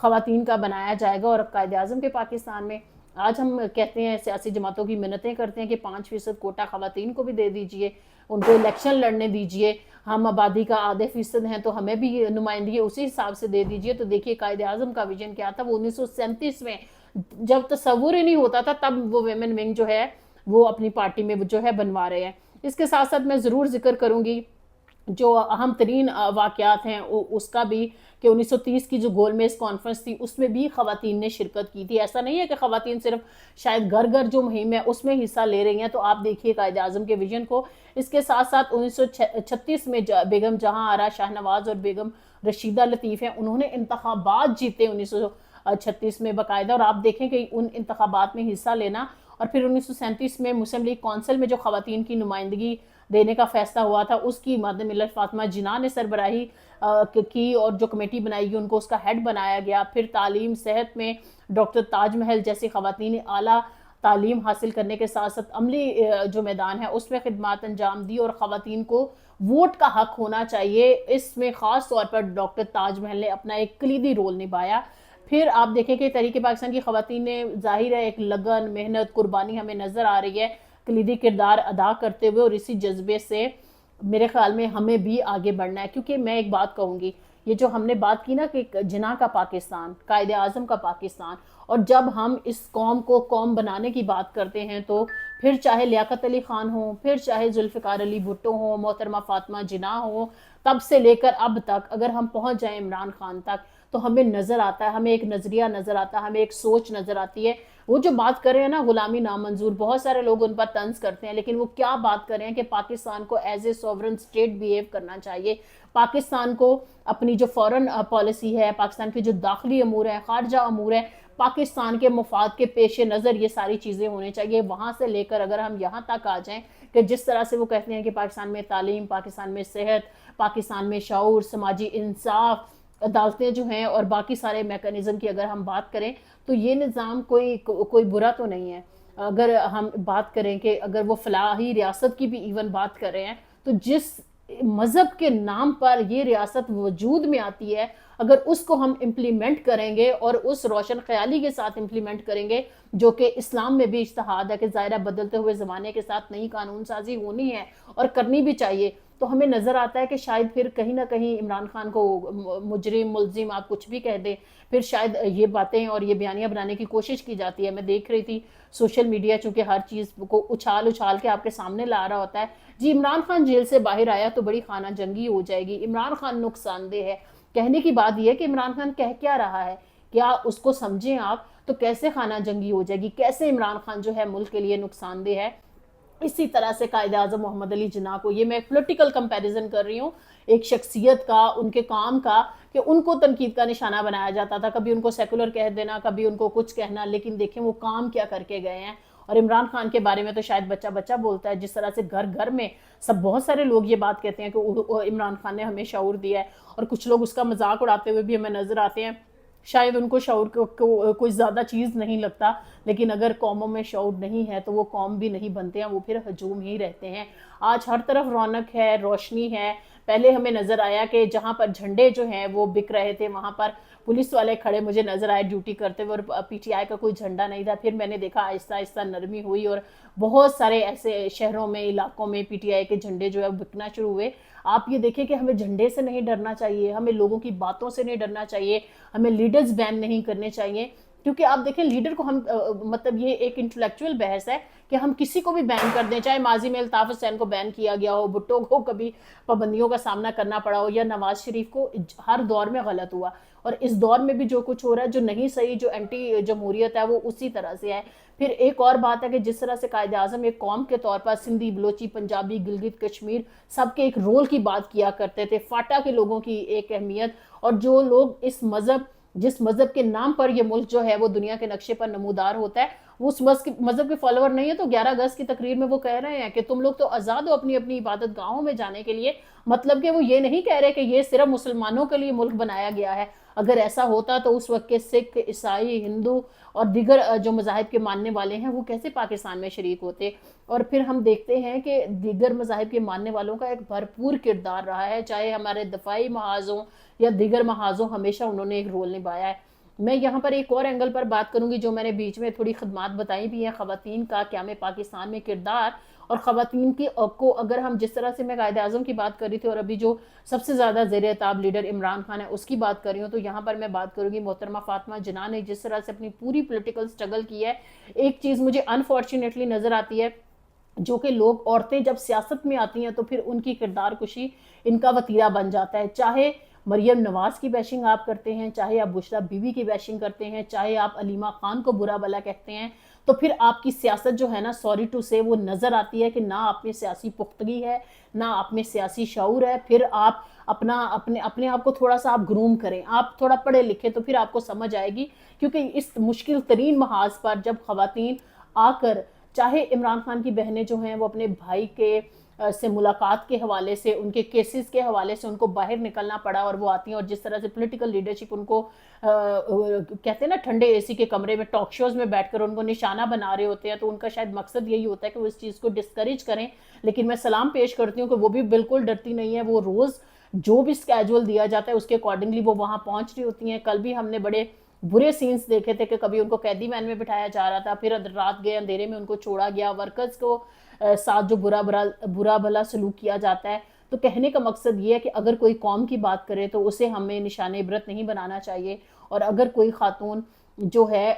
خواتین کا بنایا جائے گا. اور قائد اعظم کے پاکستان میں آج ہم کہتے ہیں، سیاسی جماعتوں کی منتیں کرتے ہیں کہ 5% کوٹا خواتین کو بھی دے دیجئے، ان کو الیکشن لڑنے دیجئے، ہم آبادی کا آدھے فیصد ہیں تو ہمیں بھی نمائندگی اسی حساب سے دے دیجئے. تو دیکھیے قائد اعظم کا ویژن کیا تھا. وہ 1937 میں جب تصور ہی نہیں ہوتا تھا تب وہ ویمن ونگ جو ہے وہ اپنی پارٹی میں جو ہے بنوا رہے ہیں. اس کے ساتھ ساتھ میں ضرور ذکر کروں گی جو اہم ترین واقعات ہیں اس کا بھی، کہ 1930 کی جو گول میز کانفرنس تھی اس میں بھی خواتین نے شرکت کی تھی. ایسا نہیں ہے کہ خواتین صرف شاید گھر گھر جو مہم ہے اس میں حصہ لے رہی ہیں. تو آپ دیکھیے قائد اعظم کے ویژن کو. اس کے ساتھ ساتھ 1936 میں بیگم جہاں آرا شاہ نواز اور بیگم رشیدہ لطیف ہیں، انہوں نے انتخابات جیتے 1936 میں باقاعدہ. اور آپ دیکھیں کہ ان انتخابات میں حصہ لینا، اور پھر 1937 میں مسلم لیگ کونسل میں جو خواتین کی نمائندگی دینے کا فیصلہ ہوا تھا اس کی مادہ ملت فاطمہ جناح نے سربراہی کی، اور جو کمیٹی بنائی گئی ان کو اس کا ہیڈ بنایا گیا. پھر تعلیم صحت میں ڈاکٹر تاج محل جیسی خواتین اعلیٰ تعلیم حاصل کرنے کے ساتھ ساتھ عملی جو میدان ہے اس میں خدمات انجام دی، اور خواتین کو ووٹ کا حق ہونا چاہیے. اس میں خاص طور پر ڈاکٹر تاج محل نے اپنا ایک کلیدی رول نبھایا. پھر آپ دیکھیں کہ تحریک پاکستان کی خواتین نے ظاہر ہے ایک لگن، محنت، قربانی ہمیں نظر آ رہی ہے کلیدی کردار ادا کرتے ہوئے، اور اسی جذبے سے میرے خیال میں ہمیں بھی آگے بڑھنا ہے. کیونکہ میں ایک بات کہوں گی، یہ جو ہم نے بات کی نا کہ جناح کا پاکستان، قائد اعظم کا پاکستان، اور جب ہم اس قوم کو قوم بنانے کی بات کرتے ہیں تو پھر چاہے لیاقت علی خان ہوں، پھر چاہے ذوالفقار علی بھٹو ہوں، محترمہ فاطمہ جناح ہوں، تب سے لے کر اب تک اگر ہم پہنچ جائیں عمران خان تک تو ہمیں نظر آتا ہے، ہمیں ایک نظریہ نظر آتا ہے، ہمیں ایک سوچ نظر آتی ہے. وہ جو بات کر رہے ہیں نا غلامی نامنظور، بہت سارے لوگ ان پر طنز کرتے ہیں، لیکن وہ کیا بات کر رہے ہیں کہ پاکستان کو as a sovereign state behave کرنا چاہیے. پاکستان کو اپنی جو فورن پالیسی ہے، پاکستان کے جو داخلی امور ہیں، خارجہ امور ہیں، پاکستان کے مفاد کے پیش نظر یہ ساری چیزیں ہونے چاہیے. وہاں سے لے کر اگر ہم یہاں تک آ جائیں کہ جس طرح سے وہ کہتے ہیں کہ پاکستان میں تعلیم، پاکستان میں صحت، پاکستان میں شعور، سماجی انصاف، عدالتیں جو ہیں اور باقی سارے میکانزم کی اگر ہم بات کریں تو یہ نظام کوئی برا تو نہیں ہے. اگر ہم بات کریں کہ اگر وہ فلاحی ریاست کی بھی ایون بات کر رہے ہیں تو جس مذہب کے نام پر یہ ریاست وجود میں آتی ہے، اگر اس کو ہم امپلیمنٹ کریں گے اور اس روشن خیالی کے ساتھ امپلیمنٹ کریں گے جو کہ اسلام میں بھی اجتہاد ہے کہ ظاہرہ بدلتے ہوئے زمانے کے ساتھ نئی قانون سازی ہونی ہے اور کرنی بھی چاہیے، تو ہمیں نظر آتا ہے کہ شاید پھر کہیں نہ کہیں عمران خان کو مجرم، ملزم، آپ کچھ بھی کہہ دیں، پھر شاید یہ باتیں اور یہ بیانیاں بنانے کی کوشش کی جاتی ہے. میں دیکھ رہی تھی سوشل میڈیا چونکہ ہر چیز کو اچھال کے آپ کے سامنے لا رہا ہوتا ہے. جی عمران خان جیل سے باہر آیا تو بڑی خانہ جنگی ہو جائے گی، عمران خان نقصان دہ ہے. کہنے کی بات یہ ہے کہ عمران خان کہہ کیا رہا ہے، کیا اس کو سمجھیں آپ تو کیسے خانہ جنگی ہو جائے گی، کیسے عمران خان جو ہے ملک کے لیے نقصان دہ ہے. اسی طرح سے قائد اعظم محمد علی جناح کو، یہ میں پولیٹیکل کمپیریزن کر رہی ہوں ایک شخصیت کا، ان کے کام کا، کہ ان کو تنقید کا نشانہ بنایا جاتا تھا، کبھی ان کو سیکولر کہہ دینا، کبھی ان کو کچھ کہنا، لیکن دیکھیں وہ کام کیا کر کے گئے ہیں. اور عمران خان کے بارے میں تو شاید بچہ بچہ بولتا ہے، جس طرح سے گھر گھر میں بہت سارے لوگ یہ بات کہتے ہیں کہ عمران خان نے ہمیں شعور دیا ہے، اور کچھ لوگ اس کا مذاق اڑاتے ہوئے بھی ہمیں نظر آتے ہیں. شاید ان کو شعور کو کوئی زیادہ چیز نہیں لگتا، لیکن اگر قوموں میں شعور نہیں ہے تو وہ قوم بھی نہیں بنتے ہیں، وہ پھر ہجوم ہی رہتے ہیں. آج ہر طرف رونق ہے، روشنی ہے. پہلے ہمیں نظر آیا کہ جہاں پر جھنڈے جو ہیں وہ بک رہے تھے وہاں پر پولیس والے کھڑے مجھے نظر آئے ڈیوٹی کرتے ہوئے، اور پی ٹی آئی کا کوئی جھنڈا نہیں تھا. پھر میں نے دیکھا آہستہ آہستہ نرمی ہوئی اور بہت سارے ایسے شہروں میں، علاقوں میں پی ٹی آئی کے جھنڈے جو ہے بکنا شروع ہوئے. آپ یہ دیکھیں کہ ہمیں جھنڈے سے نہیں ڈرنا چاہیے، ہمیں لوگوں کی باتوں سے نہیں ڈرنا چاہیے، ہمیں لیڈرز بین نہیں کرنے چاہیے. کیونکہ آپ دیکھیں لیڈر کو ہم مطلب یہ ایک انٹلیکچوئل بحث ہے کہ ہم کسی کو بھی بین کر دیں، چاہے ماضی میں الطاف حسین کو بین کیا گیا ہو، بھٹو کو کبھی پابندیوں کا سامنا کرنا پڑا ہو، یا نواز شریف کو، ہر دور میں غلط ہوا. اور اس دور میں بھی جو کچھ ہو رہا ہے جو نہیں صحیح، جو اینٹی جمہوریت ہے، وہ اسی طرح سے ہے. پھر ایک اور بات ہے کہ جس طرح سے قائد اعظم ایک قوم کے طور پر سندھی، بلوچی، پنجابی، گلگت کشمیر سب کے ایک رول کی بات کیا کرتے تھے، فاٹا کے لوگوں کی ایک اہمیت، اور جو لوگ جس مذہب کے نام پر یہ ملک جو ہے وہ دنیا کے نقشے پر نمودار ہوتا ہے، وہ اس مذہب کے فالوور نہیں ہے. تو 11 اگست کی تقریر میں وہ کہہ رہے ہیں کہ تم لوگ تو آزاد ہو اپنی اپنی عبادت گاہوں میں جانے کے لیے. مطلب کہ وہ یہ نہیں کہہ رہے کہ یہ صرف مسلمانوں کے لیے ملک بنایا گیا ہے. اگر ایسا ہوتا تو اس وقت کے سکھ، عیسائی، ہندو اور دیگر جو مذاہب کے ماننے والے ہیں وہ کیسے پاکستان میں شریک ہوتے. اور پھر ہم دیکھتے ہیں کہ دیگر مذاہب کے ماننے والوں کا ایک بھرپور کردار رہا ہے، چاہے ہمارے دفاعی محاذ ہوں یا دیگر محاذ ہوں، ہمیشہ انہوں نے ایک رول نبھایا ہے. میں یہاں پر ایک اور اینگل پر بات کروں گی جو میں نے بیچ میں تھوڑی خدمات بتائی بھی ہیں، خواتین کا قیام پاکستان میں کردار، اور خواتین کی کو اگر ہم جس طرح سے میں قائد اعظم کی بات کر رہی تھی اور ابھی جو سب سے زیادہ زیر اعتاب لیڈر عمران خان ہے اس کی بات کر رہی ہوں، تو یہاں پر میں بات کروں گی محترمہ فاطمہ جناح نے جس طرح سے اپنی پوری پولیٹیکل سٹرگل کی ہے۔ ایک چیز مجھے انفارچونیٹلی نظر آتی ہے، جو کہ لوگ عورتیں جب سیاست میں آتی ہیں تو پھر ان کی کردار کشی ان کا وتیرہ بن جاتا ہے، چاہے مریم نواز کی بیشنگ آپ کرتے ہیں، چاہے آپ بشریٰ بی بی کی بیشنگ کرتے ہیں، چاہے آپ علیمہ خان کو برا بلا کہتے ہیں، تو پھر آپ کی سیاست جو ہے نا سوری ٹو سے وہ نظر آتی ہے کہ نہ آپ میں سیاسی پختگی ہے، نہ آپ میں سیاسی شعور ہے۔ پھر آپ اپنے آپ کو تھوڑا سا آپ گروم کریں، آپ تھوڑا پڑھے لکھے تو پھر آپ کو سمجھ آئے گی، کیونکہ اس مشکل ترین محاذ پر جب خواتین آ کر، چاہے عمران خان کی بہنیں جو ہیں وہ اپنے بھائی کے سے ملاقات کے حوالے سے، ان کے کیسز کے حوالے سے ان کو باہر نکلنا پڑا اور وہ آتی ہیں، اور جس طرح سے پولیٹیکل لیڈرشپ ان کو کہتے ہیں نا ٹھنڈے اے سی کے کمرے میں ٹاک شوز میں بیٹھ کر ان کو نشانہ بنا رہے ہوتے ہیں، تو ان کا شاید مقصد یہی ہوتا ہے کہ وہ اس چیز کو ڈسکریج کریں، لیکن میں سلام پیش کرتی ہوں کہ وہ بھی بالکل ڈرتی نہیں ہے، وہ روز جو بھی سکیجول دیا جاتا ہے اس کے اکارڈنگلی وہ وہاں پہنچ رہی ہوتی ہیں۔ کل بھی ہم نے بڑے برے سینز دیکھے تھے کہ کبھی ان کو قیدی وین میں بٹھایا جا رہا تھا، پھر رات گئے اندھیرے میں ان کو چھوڑا گیا، ورکرز کو ساتھ جو برا بھلا سلوک کیا جاتا ہے۔ تو کہنے کا مقصد یہ ہے کہ اگر کوئی قوم کی بات کرے تو اسے ہمیں نشان عبرت نہیں بنانا چاہیے، اور اگر کوئی خاتون جو ہے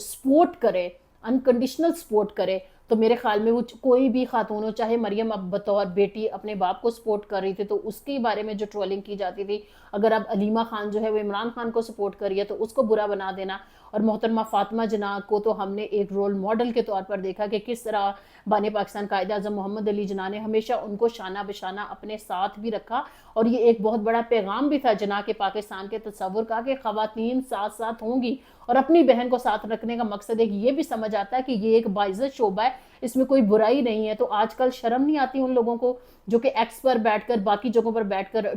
سپورٹ کرے، انکنڈیشنل سپورٹ کرے، تو میرے خیال میں وہ کوئی بھی خاتون ہو، چاہے مریم اب بطور بیٹی اپنے باپ کو سپورٹ کر رہی تھی تو اس کے بارے میں جو ٹرولنگ کی جاتی تھی، اگر اب علیمہ خان جو ہے وہ عمران خان کو سپورٹ کر رہی ہے تو اس کو برا بنا دینا، اور محترمہ فاطمہ جناح کو تو ہم نے ایک رول ماڈل کے طور پر دیکھا کہ کس طرح بانی پاکستان قائد اعظم محمد علی جناح نے ہمیشہ ان کو شانہ بشانہ اپنے ساتھ بھی رکھا، اور یہ ایک بہت بڑا پیغام بھی تھا جناح کے پاکستان کے تصور کا کہ خواتین ساتھ ساتھ ہوں گی، اور اپنی بہن کو ساتھ رکھنے کا مقصد ہے کہ یہ بھی سمجھ آتا ہے کہ یہ ایک باعزت شعبہ ہے، اس میں کوئی برائی نہیں ہے۔ تو آج کل شرم نہیں آتی ان لوگوں کو جو کہ ایکس پر بیٹھ کر، باقی جگہوں پر بیٹھ کر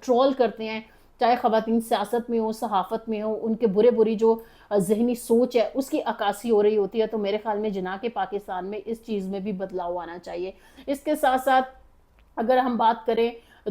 ٹرول کرتے ہیں، چاہے خواتین سیاست میں ہوں، صحافت میں ہوں، ان کے بری جو ذہنی سوچ ہے اس کی عکاسی ہو رہی ہوتی ہے۔ تو میرے خیال میں جناح کے پاکستان میں اس چیز میں بھی بدلاؤ آنا چاہیے۔ اس کے ساتھ ساتھ اگر ہم بات کریں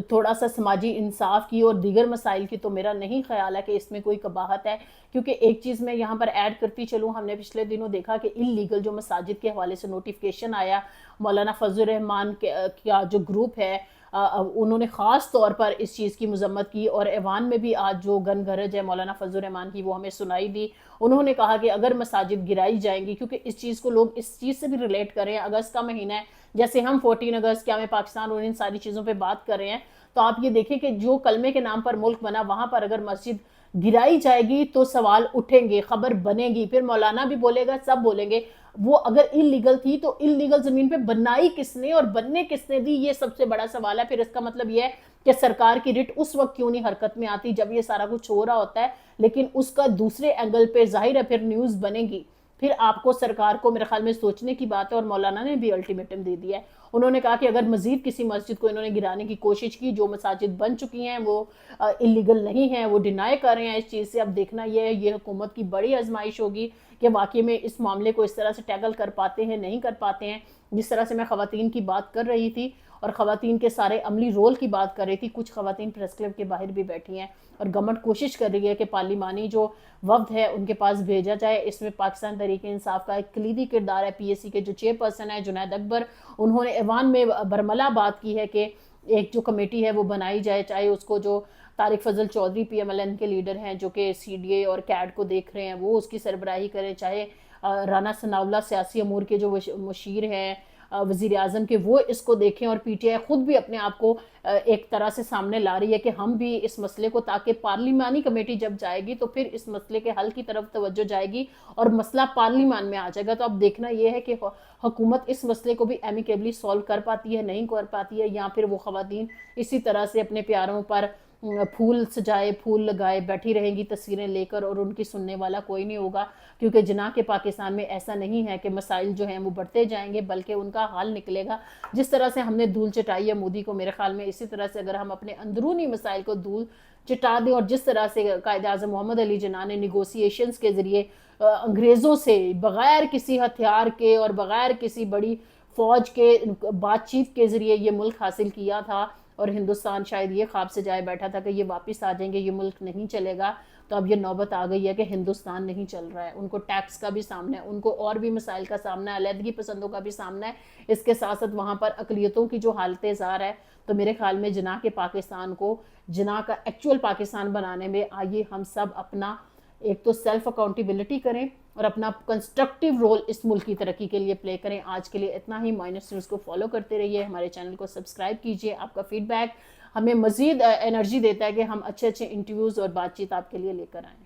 تھوڑا سا سماجی انصاف کی اور دیگر مسائل کی، تو میرا نہیں خیال ہے کہ اس میں کوئی قباحت ہے، کیونکہ ایک چیز میں یہاں پر ایڈ کرتی چلوں، ہم نے پچھلے دنوں دیکھا کہ اللیگل جو مساجد کے حوالے سے نوٹیفیکیشن آیا، مولانا فضل الرحمان کا جو گروپ ہے انہوں نے خاص طور پر اس چیز کی مذمت کی، اور ایوان میں بھی آج جو گن گرج ہے مولانا فضل الرحمان کی وہ ہمیں سنائی دی۔ انہوں نے کہا کہ اگر مساجد گرائی جائیں گی، کیونکہ اس چیز کو لوگ اس چیز سے بھی ریلیٹ کریں، اگست کا مہینہ ہے، جیسے ہم 14 اگست قیام پاکستان اور ان ساری چیزوں پہ بات کر رہے ہیں، تو آپ یہ دیکھیں کہ جو کلمے کے نام پر ملک بنا، وہاں پر اگر مسجد گرائی جائے گی تو سوال اٹھیں گے، خبر بنے گی، پھر مولانا بھی بولے گا، سب بولیں گے وہ اگر اللیگل تھی تو اللیگل زمین پہ بنائی کس نے اور بننے کس نے دی، یہ سب سے بڑا سوال ہے۔ پھر اس کا مطلب یہ ہے کہ سرکار کی رٹ اس وقت کیوں نہیں حرکت میں آتی جب یہ سارا کچھ ہو رہا ہوتا ہے، لیکن اس کا دوسرے اینگل پہ ظاہر ہے پھر نیوز بنے گی، پھر آپ کو سرکار کو میرے خیال میں سوچنے کی بات ہے، اور مولانا نے بھی الٹیمیٹم دے دیا ہے۔ انہوں نے کہا کہ اگر مزید کسی مسجد کو انہوں نے گرانے کی کوشش کی، جو مساجد بن چکی ہیں وہ اللیگل نہیں ہیں، وہ ڈینائی کر رہے ہیں اس چیز سے، اب دیکھنا یہ ہے، یہ حکومت کی بڑی آزمائش ہوگی کہ واقعی میں اس معاملے کو اس طرح سے ٹیکل کر پاتے ہیں نہیں کر پاتے ہیں۔ جس طرح سے میں خواتین کی بات کر رہی تھی اور خواتین کے سارے عملی رول کی بات کر رہی تھی، کچھ خواتین پریس کلب کے باہر بھی بیٹھی ہیں، اور گورنمنٹ کوشش کر رہی ہے کہ پارلیمانی جو وفد ہے ان کے پاس بھیجا جائے۔ اس میں پاکستان تحریک انصاف کا ایک کلیدی کردار ہے، پی ایس سی کے جو چیئر پرسن ہے جنید اکبر، انہوں نے ایوان میں برملا بات کی ہے کہ ایک جو کمیٹی ہے وہ بنائی جائے، چاہے اس کو جو Tariq Fazal Chaudhry P M L N کے لیڈر ہیں جو کہ سی ڈی اے اور کیڈ کو دیکھ رہے ہیں وہ اس کی سربراہی کریں، چاہے رانا ثناء اللہ سیاسی امور کے جو مشیر ہیں وزیر اعظم کے وہ اس کو دیکھیں، اور پی ٹی آئی خود بھی اپنے آپ کو ایک طرح سے سامنے لا رہی ہے کہ ہم بھی اس مسئلے کو، تاکہ پارلیمانی کمیٹی جب جائے گی تو پھر اس مسئلے کے حل کی طرف توجہ جائے گی اور مسئلہ پارلیمان میں آ جائے گا۔ تو اب دیکھنا یہ ہے کہ حکومت اس مسئلے کو بھی ایمیکیبلی سولو کر پاتی ہے نہیں کر پاتی ہے، یا پھر وہ خواتین اسی طرح سے اپنے پیاروں پر پھول سجائے، پھول لگائے بیٹھی رہیں گی تصویریں لے کر، اور ان کی سننے والا کوئی نہیں ہوگا، کیونکہ جناح کے پاکستان میں ایسا نہیں ہے کہ مسائل جو ہیں وہ بڑھتے جائیں گے، بلکہ ان کا حل نکلے گا۔ جس طرح سے ہم نے دھول چٹائی ہے مودی کو، میرے خیال میں اسی طرح سے اگر ہم اپنے اندرونی مسائل کو دھول چٹا دیں، اور جس طرح سے قائد اعظم محمد علی جناح نے نیگوسیشنز کے ذریعے انگریزوں سے بغیر کسی ہتھیار کے اور بغیر کسی بڑی فوج کے بات چیت کے ذریعے یہ ملک حاصل کیا تھا، اور ہندوستان شاید یہ خواب سے جائے بیٹھا تھا کہ یہ واپس آ جائیں گے، یہ ملک نہیں چلے گا، تو اب یہ نوبت آ گئی ہے کہ ہندوستان نہیں چل رہا ہے. ان کو ٹیکس کا بھی سامنا ہے، ان کو اور بھی مسائل کا سامنا ہے، علیحدگی پسندوں کا بھی سامنا ہے، اس کے ساتھ ساتھ وہاں پر اقلیتوں کی جو حالت زار ہے. تو میرے خیال میں جناح کے پاکستان کو، جناح کا ایکچول پاکستان بنانے میں آئیے ہم سب اپنا ایک تو سیلف اکاؤنٹیبلٹی کریں اور اپنا کنسٹرکٹیو رول اس ملک کی ترقی کے لیے پلے کریں. آج کے لیے اتنا ہی. مائنس نیوز کو فالو کرتے رہیے، ہمارے چینل کو سبسکرائب کیجیے. آپ کا فیڈ بیک ہمیں مزید انرجی دیتا ہے کہ ہم اچھے انٹرویوز اور بات چیت آپ کے لیے لے کر آئیں.